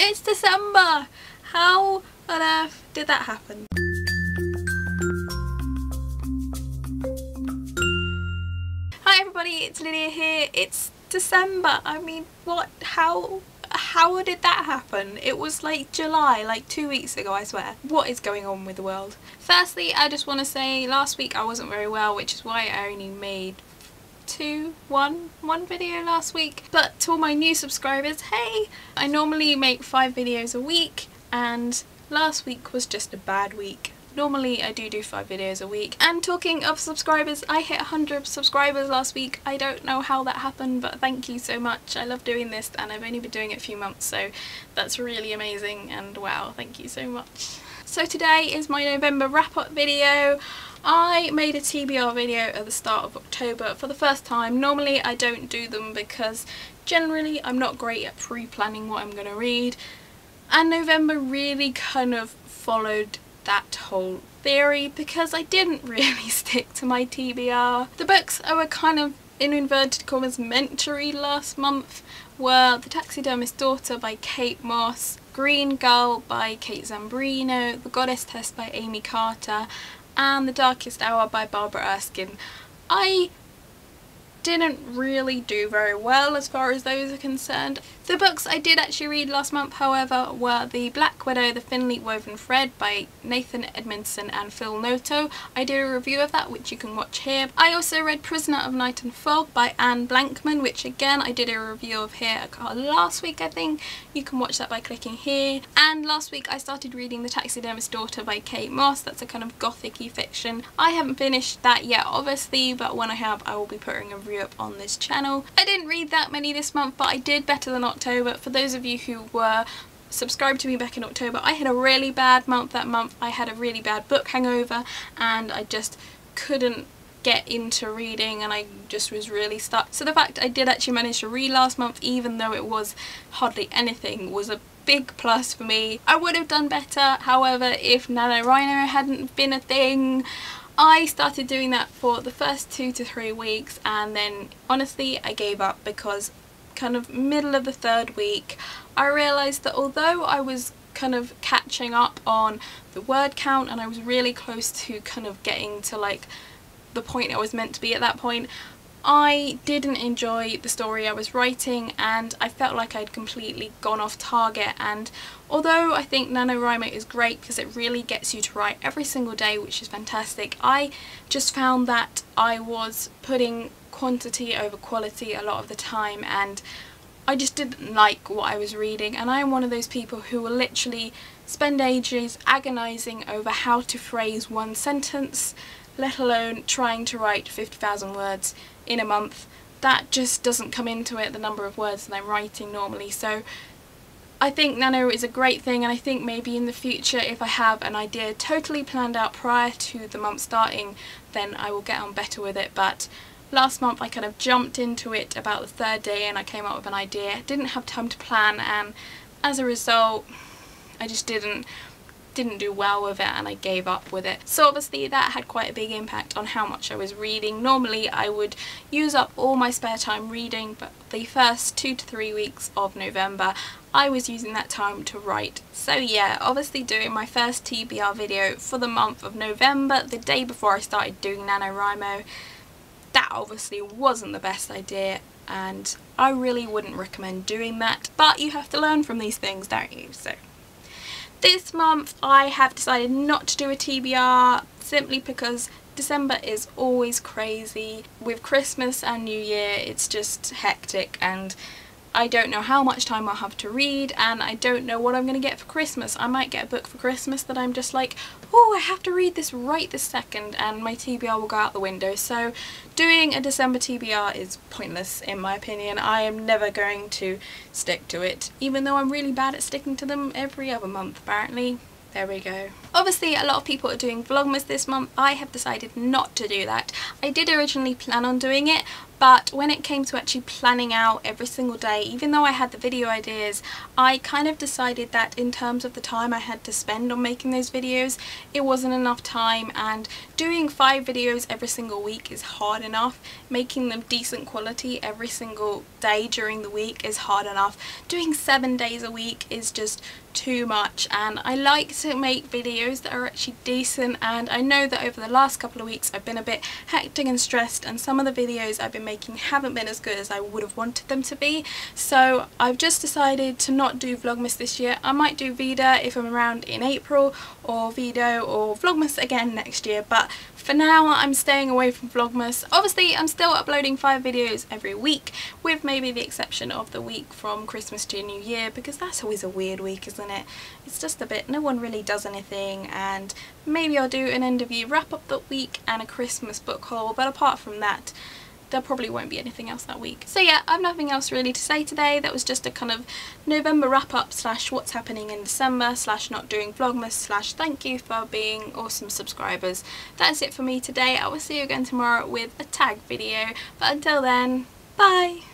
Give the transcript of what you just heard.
It's December! How on earth did that happen? Hi everybody, it's Lydia here. It's December. I mean, what? How did that happen? It was like July, like 2 weeks ago, I swear. What is going on with the world? Firstly, I just want to say last week I wasn't very well, which is why I only made one video last week. But to all my new subscribers, hey! I normally make 5 videos a week and last week was just a bad week. Normally I do 5 videos a week. And talking of subscribers, I hit 100 subscribers last week. I don't know how that happened, but thank you so much. I love doing this and I've only been doing it a few months, so that's really amazing and wow, thank you so much. So today is my November wrap-up video. I made a TBR video at the start of October for the first time. Normally I don't do them because generally I'm not great at pre-planning what I'm going to read, and November really kind of followed that whole theory because I didn't really stick to my TBR. The books I were kind of in inverted commas meant to read last month were The Taxidermist's Daughter by Kate Moss, Green Gull by Kate Zambrino, The Goddess Test by Amy Carter, and The Darkest Hour by Barbara Erskine. I didn't really do very well as far as those are concerned. The books I did actually read last month, however, were The Black Widow, The Thinly Woven Thread by Nathan Edmondson and Phil Noto. I did a review of that, which you can watch here. I also read Prisoner of Night and Fog by Anne Blankman, which again I did a review of here last week, I think. You can watch that by clicking here. And last week I started reading The Taxidermist's Daughter by Kate Moss. That's a kind of gothic-y fiction. I haven't finished that yet, obviously, but when I have, I will be putting a review up on this channel. I didn't read that many this month, but I did better than October. For those of you who were subscribed to me back in October, I had a really bad month that month. I had a really bad book hangover and I just couldn't get into reading and I just was really stuck. So the fact I did actually manage to read last month, even though it was hardly anything, was a big plus for me. I would have done better, however, if NaNoWriMo hadn't been a thing. I started doing that for the first 2 to 3 weeks and then honestly I gave up because kind of middle of the 3rd week I realised that although I was kind of catching up on the word count and I was really close to kind of getting to like the point I was meant to be at that point, I didn't enjoy the story I was writing and I felt like I'd completely gone off target. And although I think NaNoWriMo is great because it really gets you to write every single day, which is fantastic, I just found that I was putting quantity over quality a lot of the time and I just didn't like what I was reading. And I am one of those people who will literally spend ages agonising over how to phrase one sentence, let alone trying to write 50,000 words in a month. That just doesn't come into it, the number of words that I'm writing normally. So I think Nano is a great thing, and I think maybe in the future if I have an idea totally planned out prior to the month starting, then I will get on better with it. But last month I kind of jumped into it about the 3rd day and I came up with an idea. Didn't have time to plan and as a result I just didn't do well with it and I gave up with it. So obviously that had quite a big impact on how much I was reading. Normally I would use up all my spare time reading, but the first 2 to 3 weeks of November I was using that time to write. So yeah, obviously doing my first TBR video for the month of November, the day before I started doing NaNoWriMo, that obviously wasn't the best idea and I really wouldn't recommend doing that, but you have to learn from these things, don't you? So this month I have decided not to do a TBR simply because December is always crazy. With Christmas and New Year it's just hectic and I don't know how much time I'll have to read and I don't know what I'm going to get for Christmas. I might get a book for Christmas that I'm just like, oh, I have to read this right this second, and my TBR will go out the window. So doing a December TBR is pointless in my opinion. I am never going to stick to it, even though I'm really bad at sticking to them every other month apparently. There we go. Obviously a lot of people are doing Vlogmas this month. I have decided not to do that. I did originally plan on doing it, but when it came to actually planning out every single day, even though I had the video ideas, I kind of decided that in terms of the time I had to spend on making those videos, it wasn't enough time, and doing 5 videos every single week is hard enough. Making them decent quality every single day during the week is hard enough. Doing 7 days a week is just too much, and I like to make videos that are actually decent, and I know that over the last couple of weeks I've been a bit hectic and stressed, and some of the videos I've been making haven't been as good as I would have wanted them to be, so I've just decided to not do Vlogmas this year. I might do Vida if I'm around in April, or Video or Vlogmas again next year, but for now I'm staying away from Vlogmas. Obviously I'm still uploading 5 videos every week, with maybe the exception of the week from Christmas to New Year, because that's always a weird week, isn't it? It's just a bit, no one really does anything, and maybe I'll do an end of year wrap up that week and a Christmas book haul, but apart from that there probably won't be anything else that week. So yeah, I've nothing else really to say today. That was just a kind of November wrap up slash what's happening in December slash not doing Vlogmas slash thank you for being awesome subscribers. That is it for me today. I will see you again tomorrow with a tag video, but until then, bye!